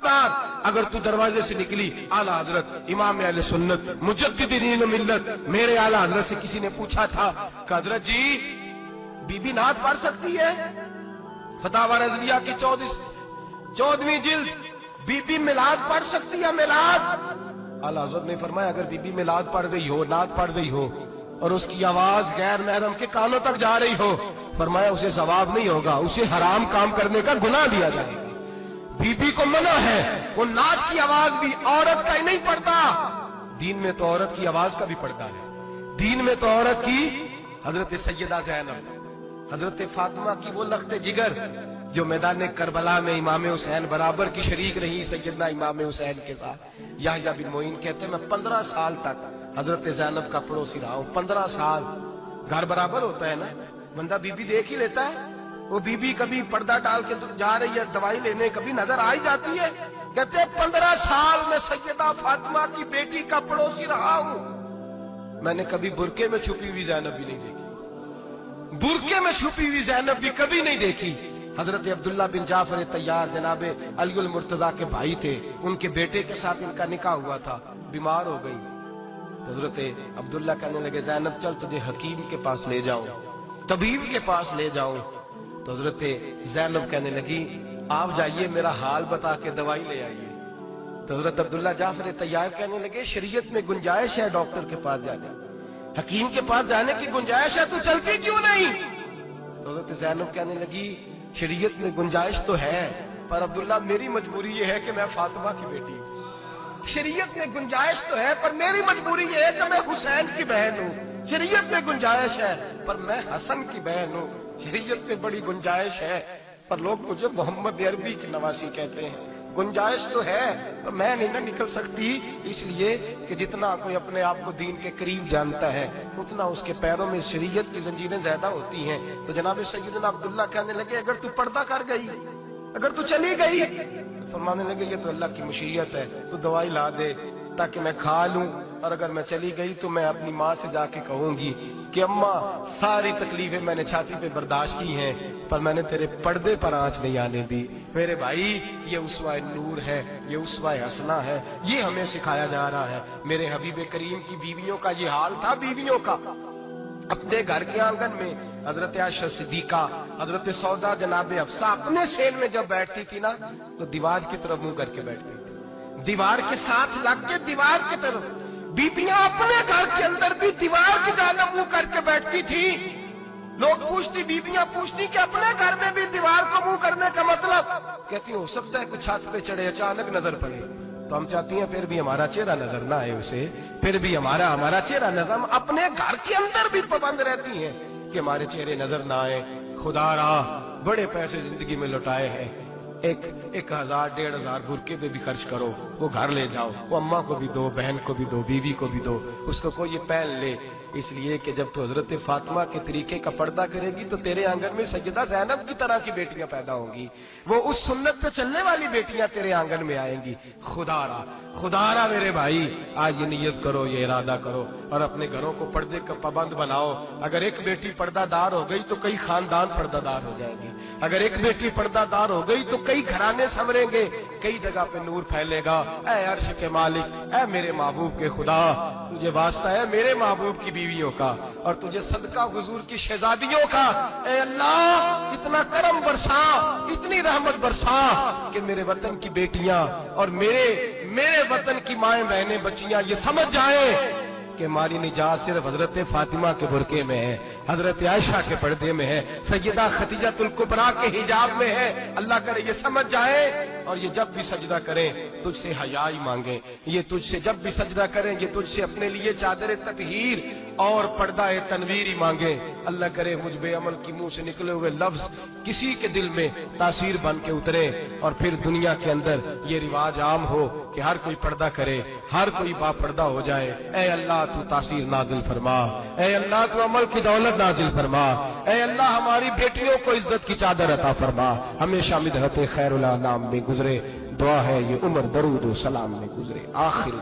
खबरदार अगर तू दरवाजे से निकली, आला हजरत इमाम अहले सुन्नत मुजद्दिदीन मिल्लत मेरे आला हजरत से किसी ने पूछा था कि हजरत जी बीबी नात पढ़ सकती है? फतावा रज़विया की 14वीं जिल्द, बीबी मिलाद पढ़ सकती है? मिलाद। आला हजरत ने फरमाया अगर बीबी मिलाद पढ़ गई हो, नात पढ़ गई हो और उसकी आवाज गैर महरम के कानों तक जा रही हो, फरमाया उसे सवाब नहीं होगा, उसे हराम काम करने का गुनाह दिया जाएगा। बीबी को मना है, वो नात की आवाज भी औरत का ही नहीं पड़ता, दीन में तो औरत की आवाज का भी पड़ता है। दीन में तो औरत की, हजरत सैयदा ज़ैनब, हजरत फातिमा की वो लख्ते जिगर जो मैदान करबला में इमाम हुसैन बराबर की शरीक रही सैयदना इमाम हुसैन के साथ। याह्या बिन मोइन कहते हैं मैं 15 साल तक हजरत ज़ैनब का पड़ोसी रहा हूं। 15 साल, घर बराबर होता है ना, बंदा बीबी देख ही लेता है। वो बीबी कभी पर्दा डाल के जा रही है दवाई लेने, कभी नजर आ ही जाती है। कहते हैं 15 साल में सैयदा फातिमा की बेटी का पड़ोसी रहा हूं, मैंने कभी बुरके में छुपी हुई ज़ैनब भी नहीं देखी, बुरके में छुपी हुई ज़ैनब भी कभी नहीं देखी। हजरत अब्दुल्ला बिन जाफर तैयार जनाबे अली मुर्तजा के भाई थे, उनके बेटे के साथ इनका निकाह हुआ था, बीमार हो गई। तो हजरत अब्दुल्ला कहने लगे ज़ैनब चल तुझे हकीम के पास ले जाऊं, तबीब के पास ले जाऊं। तो हजरत ज़ैनब कहने लगी आप जाइए मेरा हाल बता के दवाई ले आइए। तो हजरत अब्दुल्ला जाफर तैयार कहने लगे शरीयत में गुंजाइश है डॉक्टर के पास जाने, हकीम के पास जाने की गुंजाइश है, तू चलती क्यों नहीं? तो हजरत ज़ैनब कहने लगी शरीयत में गुंजाइश तो है, पर अब्दुल्ला मेरी मजबूरी ये है कि मैं फातिमा की बेटी हूं। शरीयत में गुंजाइश तो है पर मेरी मजबूरी ये है कि मैं हुसैन की बहन हूं। शरीयत में गुंजाइश है पर मैं हसन की बहन हूं। शरीयत में बड़ी गुंजाइश है पर लोग मुझे मोहम्मद अरबी की नवासी कहते हैं। गुंजाइश तो है पर मैं नहीं ना निकल सकती, इसलिए कि जितना कोई अपने आप को दीन के करीब जानता है उतना उसके पैरों में शरीयत की जंजीरें ज्यादा होती हैं। तो जनाब सैयदना अब्दुल्ला कहने लगे अगर तू पर्दा कर गई, अगर तू चली गई, तो फरमाने लगे ये तो अल्लाह की मशीयत है, तू दवाई ला दे ताकि मैं खा लूं, और अगर मैं चली गई तो मैं अपनी माँ से जाके कहूंगी कि अम्मा सारी तकलीफें मैंने छाती पे बर्दाश्त की हैं पर मैंने तेरे पर्दे पर आंच नहीं आने दी। मेरे भाई ये उसवा नूर है, ये उसवा हसना है, ये हमें सिखाया जा रहा है। मेरे हबीब करीम की बीवियों का ये हाल था, बीवियों का अपने घर के आंगन में हजरत आयशा सिद्दीका, हजरत सौदा जनाब हफ्सा अपने सेल में जब बैठती थी ना तो दीवार की तरफ मुंह करके बैठती थी, दीवार के साथ लग के दीवार की तरफ। बीबियां अपने घर के अंदर भी दीवार की जानिब मुंह करके बैठती थी। लोग पूछती, बीबियां पूछती कि अपने घर में भी दीवार को मुंह करने का मतलब? कहती हो सकता है कुछ छत पे चढ़े अचानक नजर पड़े, तो हम चाहती हैं फिर भी हमारा चेहरा नजर ना आए उसे, फिर भी हमारा चेहरा नजर, हम अपने घर के अंदर भी पाबंद रहती हैं कि हमारे चेहरे नजर ना आए। खुदा रा बड़े पैसे जिंदगी में लुटाए हैं, 1000 1500 बुरके पे भी खर्च करो, वो घर ले जाओ, वो अम्मा को भी दो, बहन को भी दो, बीवी को भी दो, उसको कोई ये पहन ले। इसलिए कि जब तो हजरत फातिमा के तरीके का पर्दा करेगी तो तेरे आंगन में सैयदा ज़ैनब की तरह की बेटियां पैदा होंगी, वो उस सुन्नत पे चलने वाली बेटियां तेरे आंगन में आएंगी। खुदारा मेरे भाई आज ये नियत करो, ये इरादा करो और अपने घरों को पर्दे का पाबंद बनाओ। अगर एक बेटी पर्दादार हो गई तो कई खानदान पर्दादार हो जाएंगे, अगर एक बेटी पर्दादार हो गई तो कई घराने संवरेंगे, कई जगह पे नूर फैलेगा। ऐ अर्श के मालिक, ऐ मेरे महबूब के खुदा, तुझे वास्ता है मेरे महबूब की बीवियों का और तुझे सदका हुजूर की शहजादियों का। ऐ अल्लाह इतना करम बरसा, इतनी रहमत बरसा कि मेरे वतन की बेटियां और मेरे वतन की माएं बहनें बच्चियां ये समझ जाएं कि हमारी निजात सिर्फ हजरत फातिमा के बुरके में है, हजरत आयशा के पर्दे में है, सैयदा खदीजतुल कुबरा के हिजाब में है। अल्लाह करे ये समझ जाए और ये जब भी सजदा करें तुझसे हयाई मांगे, ये तुझसे जब भी सजदा करें ये तुझसे अपने लिए चादर ततहीर और पर्दा तनवीर मांगे। अल्लाह करे मुझ बेअमल की मुंह से निकले हुए लफ्ज किसी के दिल में तासीर बन के उतरे और फिर दुनिया के अंदर ये रिवाज आम हो कि हर कोई पर्दा करे, हर कोई बापर्दा हो जाए। ऐ अल्लाह तू तासीर नाजिल फरमा, ऐ अल्लाह तू अमल की दौलत नाजिल फरमा, ऐ अल्लाह हमारी बेटियों को इज्जत की चादर अता फरमा, हमेशा मिदहत खैरुल अनाम में गुजरे। दुआ है ये उम्र दरूद सलाम में गुजरे। आखिर